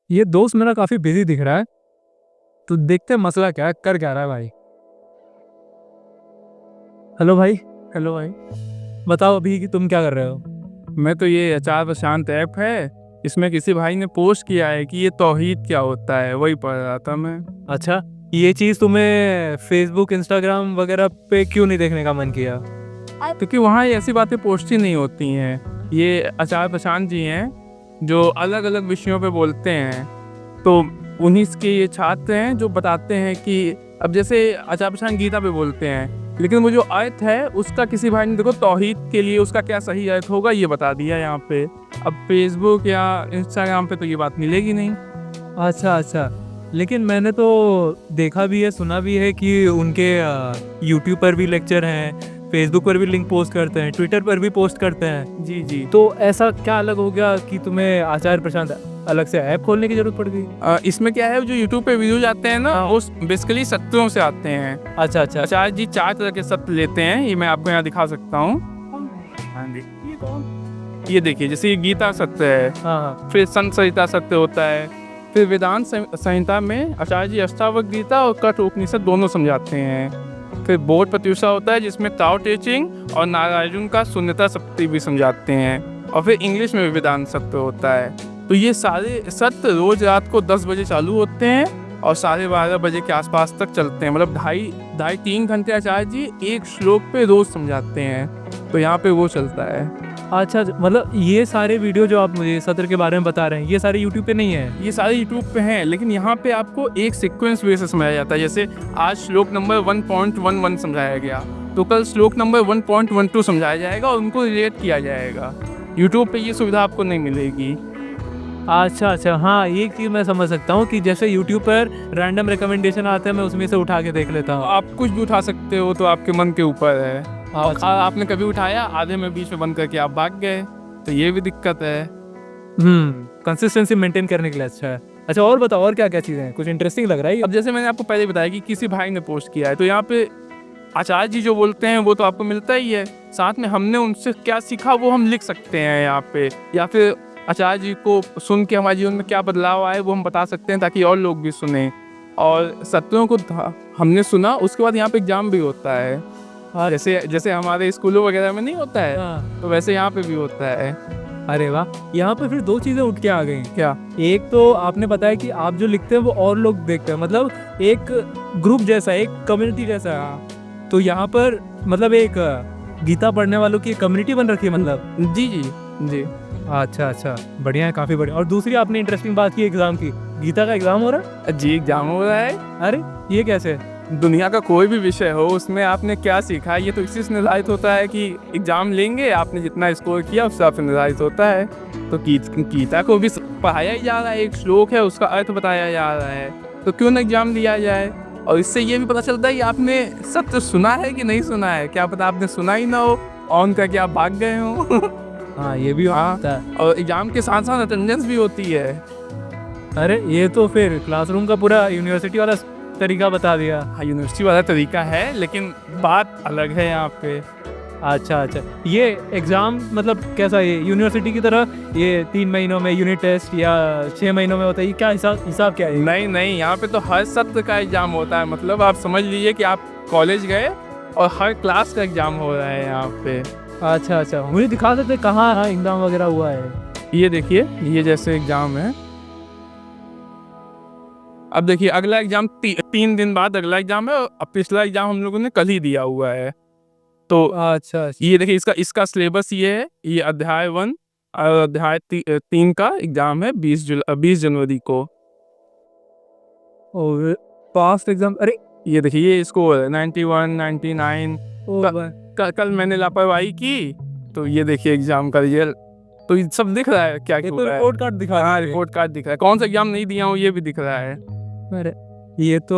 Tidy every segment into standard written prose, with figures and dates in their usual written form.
ये दोस्त मेरा काफी बिजी दिख रहा है, तो देखते हैं मसला क्या है, कर क्या रहा है भाई। हेलो भाई। हेलो भाई। बताओ अभी कि तुम क्या कर रहे हो। मैं तो ये अचार प्रशांत ऐप है, इसमें किसी भाई ने पोस्ट किया है कि ये तौहीद क्या होता है, वही पढ़ रहा था मैं। अच्छा, ये चीज तुम्हें फेसबुक इंस्टाग्राम वगैरह पे क्यों नहीं देखने का मन किया। क्योंकि वहाँ ये ऐसी बातें पोस्ट ही नहीं होती हैं। ये अचार प्रशांत जी हैं जो अलग अलग विषयों पे बोलते हैं, तो उन्हीं के ये छात्र हैं जो बताते हैं कि अब जैसे आचार्य प्रशांत गीता पे बोलते हैं, लेकिन वो जो अर्थ है उसका किसी भाई ने देखो तौहीद के लिए उसका क्या सही अर्थ होगा ये बता दिया यहाँ पे। अब फेसबुक या इंस्टाग्राम पे तो ये बात मिलेगी नहीं। अच्छा अच्छा, लेकिन मैंने तो देखा भी है, सुना भी है कि उनके यूट्यूब पर भी लेक्चर हैं, फेसबुक पर भी लिंक पोस्ट करते हैं, ट्विटर पर भी पोस्ट करते हैं। जी जी। तो ऐसा क्या अलग हो गया कि तुम्हें आचार्य प्रशांत अलग से ऐप खोलने की जरूरत पड़ गई। इसमें क्या है, जो यूट्यूब पे वीडियोज आते हैं ना, वो बेसिकली सत्रों से आते हैं। अच्छा अच्छा। आचार्य जी 4 तरह के सत्र लेते हैं, ये मैं आपको यहाँ दिखा सकता हूँ। हाँ जी, ये देखिए, जैसे ये गीता सत्य है, हाँ फिर संत संहिता सत्य होता है, फिर वेदांत संहिता में आचार्य जी अष्टावक्र गीता और कठ उपनिषद दोनों समझाते हैं। फिर बोध प्रत्युषा होता है जिसमें ताओ ते चिंग और नागार्जुन का शून्यता सप्तति भी समझाते हैं। और फिर इंग्लिश में वेदांत सत्य होता है। तो ये सारे सत्य रोज रात को 10 बजे चालू होते हैं और 12:30 बजे के आसपास तक चलते हैं। मतलब ढाई 3 घंटे आचार्य जी एक श्लोक पे रोज समझाते हैं, तो यहाँ पे वो चलता है। अच्छा, मतलब ये सारे वीडियो जो आप मुझे सत्र के बारे में बता रहे हैं ये सारे यूट्यूब पे नहीं है। ये सारे यूट्यूब पे हैं, लेकिन यहाँ पे आपको एक सीक्वेंस वे से समझाया जाता है। जैसे आज श्लोक नंबर 1.11 समझाया गया, तो कल श्लोक नंबर 1.12 समझाया जाएगा और उनको रिलेट किया जाएगा। यूट्यूब पे ये सुविधा आपको नहीं मिलेगी। अच्छा अच्छा, हाँ एक चीज़ मैं समझ सकता हूँ कि जैसे यूट्यूब पर रैंडम रिकमेंडेशन आते हैं, मैं उसमें से उठा के देख लेता हूँ। आप कुछ भी उठा सकते हो, तो आपके मन के ऊपर है। अच्छा। आपने कभी उठाया, आधे में बीच में बंद करके आप भाग गए, तो ये भी दिक्कत है। कंसिस्टेंसी मेंटेन करने के लिए अच्छा है। अच्छा और बताओ, और क्या क्या चीज़ें हैं, कुछ इंटरेस्टिंग लग रहा है। अब जैसे मैंने आपको पहले बताया कि किसी भाई ने पोस्ट किया है, तो यहाँ पे आचार्य जी जो बोलते हैं वो तो आपको मिलता ही है, साथ में हमने उनसे क्या सीखा वो हम लिख सकते हैं यहाँ पे, या फिर आचार्य जी को सुन के हमारे जीवन में क्या बदलाव आए वो हम बता सकते हैं, ताकि और लोग भी सुने। और सत्रों को हमने सुना, उसके बाद यहाँ पे एग्जाम भी होता है। हाँ, जैसे जैसे हमारे स्कूलों वगैरह में नहीं होता है, तो वैसे यहाँ पे भी होता है। अरे वाह, यहाँ पे फिर दो चीज़ें उठ के आ गई। क्या? एक तो आपने बताया कि आप जो लिखते हैं वो और लोग देखते हैं, मतलब एक ग्रुप जैसा, एक कम्युनिटी जैसा। तो यहाँ पर मतलब एक गीता पढ़ने वालों की कम्युनिटी बन रखी है मतलब। जी जी जी। अच्छा अच्छा, बढ़िया है, काफ़ी बढ़िया। और दूसरी आपने इंटरेस्टिंग बात की एग्ज़ाम की, गीता का एग्ज़ाम हो रहा है। जी, एग्जाम हो रहा है। अरे ये कैसे। दुनिया का कोई भी विषय हो, उसमें आपने क्या सीखा है ये तो इसी से निर्धारित होता है कि एग्जाम लेंगे, आपने जितना स्कोर किया उससे आपसे निर्धारित होता है। तो गीता को भी पढ़ाया ही जा रहा है, एक श्लोक है उसका अर्थ बताया जा रहा है, तो क्यों ना एग्जाम दिया जाए। और इससे ये भी पता चलता है कि आपने सत्य सुना है कि नहीं सुना है। क्या पता आपने सुना ही ना हो, ऑन करके आप भाग गए हो। हाँ ये भी होता है। और एग्जाम के साथ साथ अटेंडेंस भी होती है। अरे ये तो फिर क्लासरूम का पूरा यूनिवर्सिटी वाला तरीका बता दिया। हाँ, यूनिवर्सिटी वाला तरीका है, लेकिन बात अलग है यहाँ पे। अच्छा अच्छा, ये एग्ज़ाम मतलब कैसा, ये यूनिवर्सिटी की तरह ये 3 महीनों में यूनिट टेस्ट या 6 महीनों में होता है, ये क्या हिसाब क्या है। नहीं नहीं, यहाँ पे तो हर सत्र का एग्जाम होता है। मतलब आप समझ लीजिए कि आप कॉलेज गए और हर क्लास का एग्जाम हो रहा है यहाँ पे। अच्छा अच्छा, मुझे दिखा सकते कहाँ एग्ज़ाम वगैरह हुआ है। ये देखिए, ये जैसे एग्जाम है। अब देखिए अगला एग्जाम 3 दिन बाद अगला एग्जाम है, और पिछला एग्जाम हम लोगों ने कल ही दिया हुआ है। तो अच्छा ये देखिए, इसका सिलेबस ये है। ये अध्याय 1 और अध्याय 3 का एग्जाम है 20 जनवरी को। और पास्ट एग्जाम, अरे ये देखिए, ये स्कोर 91, 99। कल मैंने लापरवाही की, तो ये देखिए एग्जाम का रिजल्ट। तो ये सब दिख रहा है क्या क्या तो रिपोर्ट कार्ड दिखा। हाँ, रिपोर्ट कार्ड दिख रहा है, कौन सा एग्जाम नहीं दिया हूँ ये भी दिख रहा है। अरे ये तो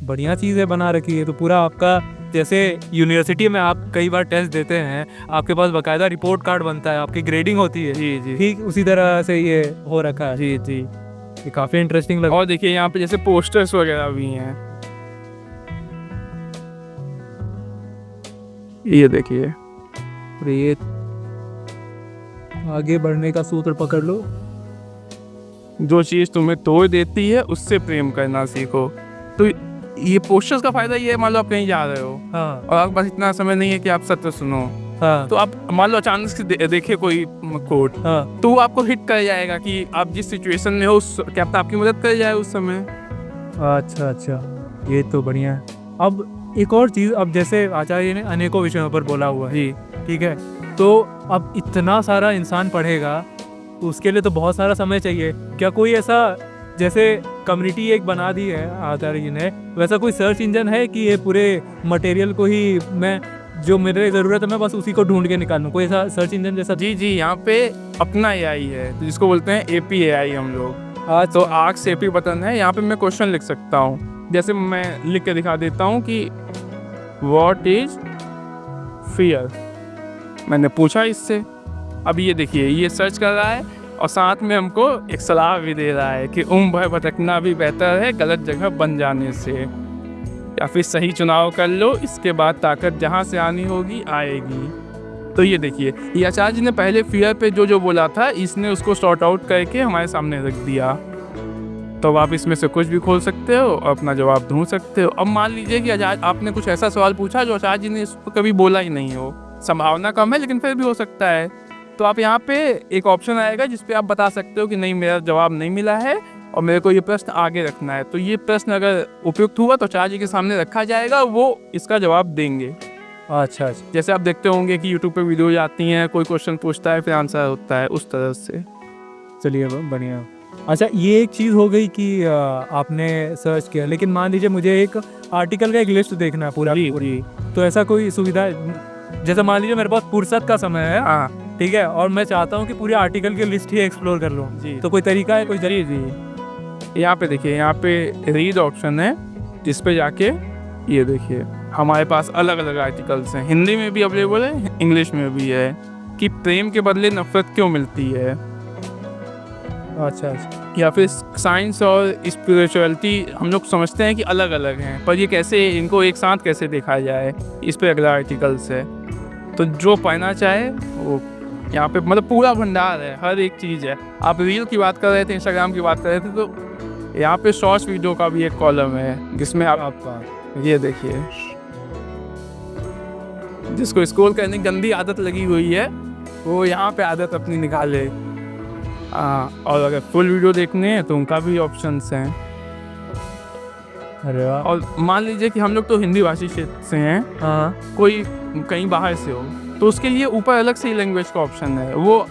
बढ़िया चीज़ है बना रखी है। तो पूरा आपका, जैसे यूनिवर्सिटी में आप कई बार टेस्ट देते हैं, आपके पास बकायदा रिपोर्ट कार्ड बनता है, आपकी ग्रेडिंग होती है। जी जी ठीक उसी तरह से ये हो रखा है। जी जी। ये काफ़ी इंटरेस्टिंग लगा। और देखिए यहाँ पे जैसे पोस्टर्स वगैरह भी हैं। ये देखिए, ये आगे बढ़ने का सूत्र पकड़ लो। जो चीज़ तुम्हें तोड़ देती है उससे प्रेम करना सीखो। तो ये पोस्टर्स का फ़ायदा ये है, मान लो आप कहीं जा रहे हो हाँ और आपके पास इतना समय नहीं है कि आप सत्य सुनो, हाँ तो आप मान लो अचानक से देखे कोई कोट, हाँ। तो वो आपको हिट कर जाएगा कि आप जिस सिचुएशन में हो उस क्या पता आपकी मदद कर जाए उस समय। अच्छा अच्छा, ये तो बढ़िया है। अब एक और चीज़, अब जैसे आचार्य ने अनेकों विषयों पर बोला हुआ है, जी ठीक है, तो अब इतना सारा इंसान पढ़ेगा उसके लिए तो बहुत सारा समय चाहिए। क्या कोई ऐसा, जैसे कम्युनिटी एक बना दी है आचार्य जी ने, वैसा कोई सर्च इंजन है कि ये पूरे मटेरियल को ही मैं, जो मेरे ज़रूरत है मैं बस उसी को ढूंढ के निकालूँ, कोई ऐसा सर्च इंजन जैसा? जी जी, यहाँ पे अपना AI है जिसको बोलते हैं APAI हम लोग। आज तो आर्क्स AP बटन है, यहाँ पे मैं क्वेश्चन लिख सकता हूँ। जैसे मैं लिख के दिखा देता हूँ कि व्हाट इज फियर, मैंने पूछा इससे। अब ये देखिए ये सर्च कर रहा है और साथ में हमको एक सलाह भी दे रहा है कि उम्र भर भटकना भी बेहतर है गलत जगह बन जाने से, या फिर सही चुनाव कर लो, इसके बाद ताकत जहाँ से आनी होगी आएगी। तो ये देखिए ये आचार्य जी ने पहले फियर पे जो जो बोला था इसने उसको सॉर्ट आउट करके हमारे सामने रख दिया। तो आप इसमें से कुछ भी खोल सकते हो और अपना जवाब ढूंढ सकते हो। अब मान लीजिए कि आचार्य आपने कुछ ऐसा सवाल पूछा जो आचार्य जी ने इसको कभी बोला ही नहीं हो, संभावना कम है लेकिन फिर भी हो सकता है, तो आप यहाँ पे एक ऑप्शन आएगा जिसपे आप बता सकते हो कि नहीं मेरा जवाब नहीं मिला है और मेरे को ये प्रश्न आगे रखना है। तो ये प्रश्न अगर उपयुक्त हुआ तो आचार्य जी के सामने रखा जाएगा, वो इसका जवाब देंगे। अच्छा अच्छा, जैसे आप देखते होंगे कि यूट्यूब पे वीडियो आती हैं, कोई क्वेश्चन पूछता है फिर आंसर होता है, उस तरह से। चलिए बढ़िया। अच्छा ये एक चीज़ हो गई कि आपने सर्च किया, लेकिन मान लीजिए मुझे एक आर्टिकल का एक लिस्ट देखना है पूरा, तो ऐसा कोई सुविधा, जैसे मान लीजिए मेरे पास फुर्सत का समय है, हाँ ठीक है, और मैं चाहता हूँ कि पूरे आर्टिकल की लिस्ट ही एक्सप्लोर कर लूँ, जी, तो कोई तरीका है, कोई जी जी, यहाँ पे देखिए, यहाँ पे रीड ऑप्शन है, जिस पे जाके ये देखिए हमारे पास अलग अलग आर्टिकल्स हैं, हिंदी में भी अवेलेबल है, इंग्लिश में भी है, कि प्रेम के बदले नफरत क्यों मिलती है। अच्छा अच्छा, या फिर साइंस और स्पिरिचुअलिटी हम लोग समझते हैं कि अलग अलग हैं, पर ये कैसे इनको एक साथ कैसे देखा जाए, इस पे अगला आर्टिकल्स है। तो जो पढ़ना चाहे वो यहाँ पे मतलब पूरा भंडार है, हर एक चीज़ है। आप रील की बात कर रहे थे, इंस्टाग्राम की बात कर रहे थे, तो यहाँ पे शॉर्ट्स वीडियो का भी एक कॉलम है जिसमें आपका ये देखिए, जिसको स्क्रॉल करने की गंदी आदत लगी हुई है वो यहाँ पे आदत अपनी निकाले। और अगर फुल वीडियो देखने हैं तो उनका भी ऑप्शंस हैं। अरे वाह। और मान लीजिए कि हम लोग तो हिंदी भाषी क्षेत्र से हैं, हाँ, कोई कहीं बाहर से हो, तो उसके लिए ऊपर अलग से ही लैंग्वेज का ऑप्शन है। वो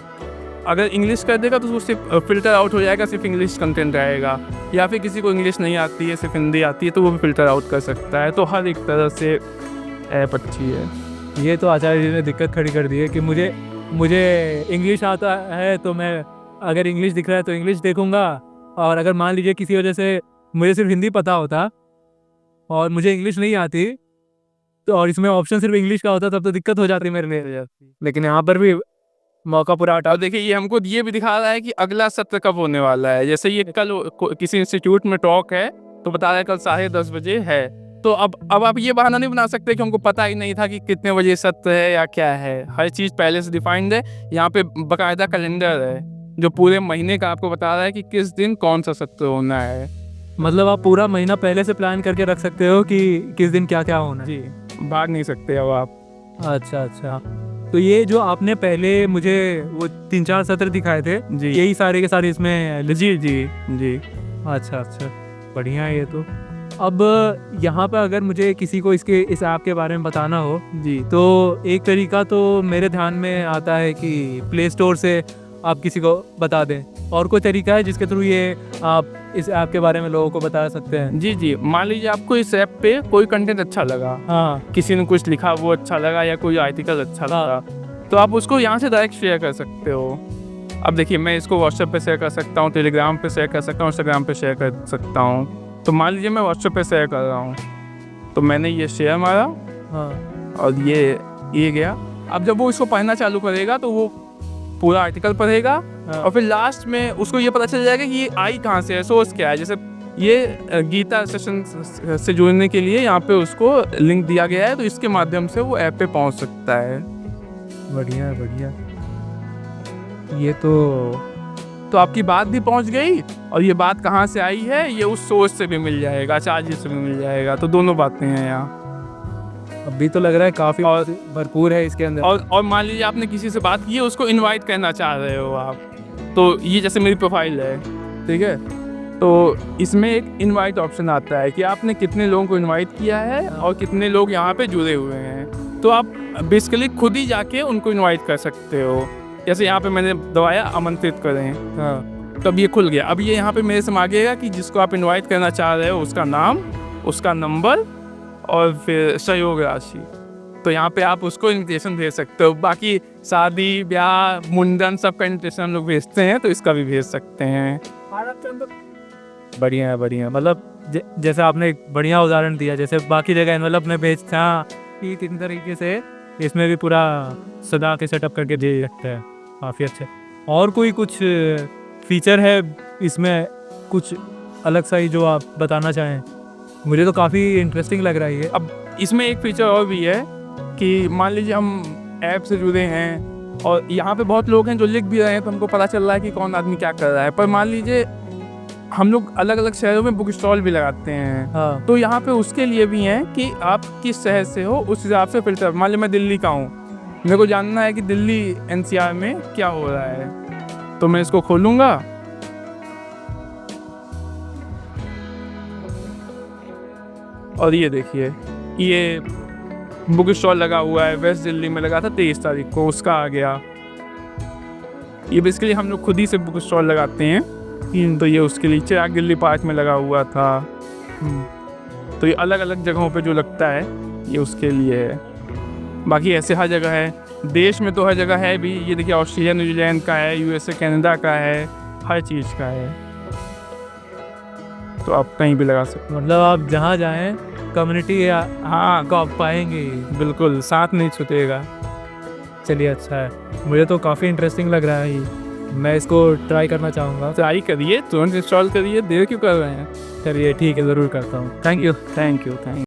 अगर इंग्लिश कर देगा तो उससे फिल्टर आउट हो जाएगा, सिर्फ इंग्लिश कंटेंट रहेगा। या फिर किसी को इंग्लिश नहीं आती है, सिर्फ हिंदी आती है, तो वो भी फिल्टर आउट कर सकता है। तो हर एक तरह से ऐप अच्छी है। ये तो आचार्य जी ने दिक्कत खड़ी कर दी है कि मुझे इंग्लिश आता है, तो मैं अगर इंग्लिश दिख रहा है तो इंग्लिश देखूंगा, और अगर मान लीजिए किसी वजह से मुझे सिर्फ हिंदी पता होता और मुझे इंग्लिश नहीं आती, तो और इसमें ऑप्शन सिर्फ इंग्लिश का होता, तब तो दिक्कत हो जाती मेरे लिए। लेकिन यहाँ पर भी मौका पूरा हटा। और देखिए ये हमको ये भी दिखा रहा है कि अगला सत्र कब होने वाला है। जैसे ये कल किसी इंस्टीट्यूट में टॉक है तो बता रहा है कल 10:30 बजे है। तो अब आप ये बहाना नहीं बना सकते कि हमको पता ही नहीं था कि कितने बजे सत्र है या क्या है। हर चीज़ पहले से डिफाइंड है। यहाँ पे बाकायदा कैलेंडर है जो पूरे महीने का आपको बता रहा है कि किस दिन कौन सा सत्र होना है। मतलब आप पूरा महीना पहले से प्लान करके रख सकते हो कि किस दिन क्या क्या होना है। जी, भाग नहीं सकते अब आप। अच्छा अच्छा, तो ये जो आपने पहले मुझे वो 3-4 सत्र दिखाए थे, जी, यही सारे के सारे इसमें जी जी जी। अच्छा अच्छा, बढ़िया है ये तो। अब यहाँ पर अगर मुझे किसी को इस ऐप के बारे में बताना हो जी, तो एक तरीका तो मेरे ध्यान में आता है कि प्ले स्टोर से आप किसी को बता दें, और कोई तरीका है जिसके थ्रू ये आप इस ऐप के बारे में लोगों को बता सकते हैं? जी जी, मान लीजिए आपको इस ऐप पे कोई कंटेंट अच्छा लगा, हाँ, किसी ने कुछ लिखा वो अच्छा लगा या कोई आर्टिकल अच्छा लगा, तो आप उसको यहाँ से डायरेक्ट शेयर कर सकते हो। अब देखिए मैं इसको व्हाट्सएप पे शेयर कर सकता हूँ, टेलीग्राम पे शेयर कर सकता हूँ, इंस्टाग्राम पे शेयर कर सकता हूँ। तो मान लीजिए मैं व्हाट्सएप पे शेयर कर रहा हूँ, तो मैंने ये शेयर मारा हाँ, और ये गया। अब जब वो इसको पढ़ना चालू करेगा तो वो पूरा आर्टिकल पढ़ेगा, हाँ। और फिर लास्ट में उसको ये पता चल जाएगा कि ये आई कहाँ से है, सोर्स क्या है। जैसे ये गीता सेशन से जुड़ने के लिए यहाँ पे उसको लिंक दिया गया है, तो इसके माध्यम से वो ऐप पे पहुँच सकता है। बढ़िया बढ़िया। ये तो आपकी बात भी पहुंच गई, और ये बात कहाँ से आई है ये उस सोर्स से भी मिल जाएगा, आचार्य जी से भी मिल जाएगा। तो दोनों बातें हैं यहाँ। अभी तो लग रहा है काफ़ी भरपूर है इसके अंदर। और मान लीजिए आपने किसी से बात की है, उसको इनवाइट करना चाह रहे हो आप, तो ये जैसे मेरी प्रोफाइल है, ठीक है, तो इसमें एक इनवाइट ऑप्शन आता है कि आपने कितने लोगों को इनवाइट किया है और कितने लोग यहाँ पे जुड़े हुए हैं। तो आप बेसिकली खुद ही जाके उनको इनवाइट कर सकते हो। जैसे यहाँ पे मैंने दबाया आमंत्रित करें, हाँ, तब ये खुल गया। अब ये यहाँ पे मेरे से मांगेगा कि जिसको आप इनवाइट करना चाह रहे हो उसका नाम, उसका नंबर और फिर सहयोग राशि। तो यहाँ पे आप उसको इन्विटेशन भेज सकते हो। बाकी शादी ब्याह मुंडन सबका इन्विटेशन हम लोग भेजते हैं, तो इसका भी भेज सकते हैं। बढ़िया है, बढ़िया। मतलब जैसे आपने एक बढ़िया उदाहरण दिया, जैसे बाकी जगह एनवेलप में भेजते हैं, ठीक इन तरीके से इसमें भी पूरा सदा के सेटअप करके दे सकते हैं। काफ़ी अच्छा। और कोई कुछ फीचर है इसमें कुछ अलग सा ही जो आप बताना चाहें? मुझे तो काफ़ी इंटरेस्टिंग लग रहा है ये। अब इसमें एक फीचर और भी है कि मान लीजिए हम ऐप से जुड़े हैं और यहाँ पे बहुत लोग हैं जो लिख भी रहे हैं, तो हमको पता चल रहा है कि कौन आदमी क्या कर रहा है। पर मान लीजिए हम लोग अलग अलग शहरों में बुक स्टॉल भी लगाते हैं, हाँ, तो यहाँ पे उसके लिए भी हैं कि आप किस शहर से हो उस हिसाब से फिल्टर। मान लीजिए मैं दिल्ली का हूँ, मेरे को जानना है कि दिल्ली एनसीआर में क्या हो रहा है, तो मैं इसको खोलूँगा और ये देखिए, ये बुक स्टॉल लगा हुआ है, वेस्ट दिल्ली में लगा था 23 तारीख को, उसका आ गया। ये बेसिकली हम लोग खुद ही से बुक स्टॉल लगाते हैं, तो ये उसके लिए चिराग दिल्ली पार्क में लगा हुआ था। तो ये अलग अलग जगहों पे जो लगता है ये उसके लिए है। बाकी ऐसे हर जगह है, देश में तो हर जगह है भी। ये देखिए ऑस्ट्रेलिया न्यूजीलैंड का है, यूएसए कनाडा का है, हर चीज़ का है, तो आप कहीं भी लगा सकते मतलब आप जहाँ जाएं कम्युनिटी हाँ को आप पाएंगे, बिल्कुल, साथ नहीं छूटेगा। चलिए अच्छा है, मुझे तो काफ़ी इंटरेस्टिंग लग रहा है ये। मैं इसको ट्राई करना चाहूँगा। ट्राई करिए, तुरंत इंस्टॉल करिए, देर क्यों कर रहे हैं। चलिए ठीक है, ज़रूर करता हूँ। Thank you. Thank you.